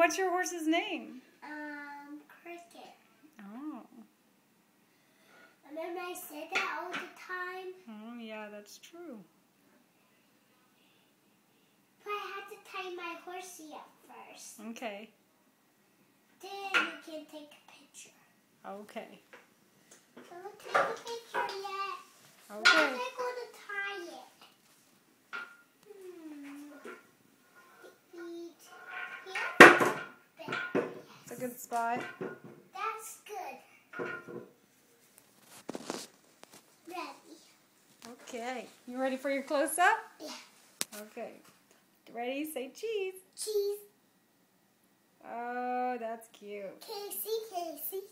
What's your horse's name? Cricket. Oh. Remember I said that all the time? Oh, yeah, that's true. But I had to tie my horsey up first. Okay. Then you can take a picture. Okay. Don't take a picture yet. Okay. Where am I going to tie it? Here? It's a good spot. That's good. Ready. Okay. You ready for your close-up? Yeah. Okay. Ready? Say cheese. Cheese. Oh, that's cute. Casey.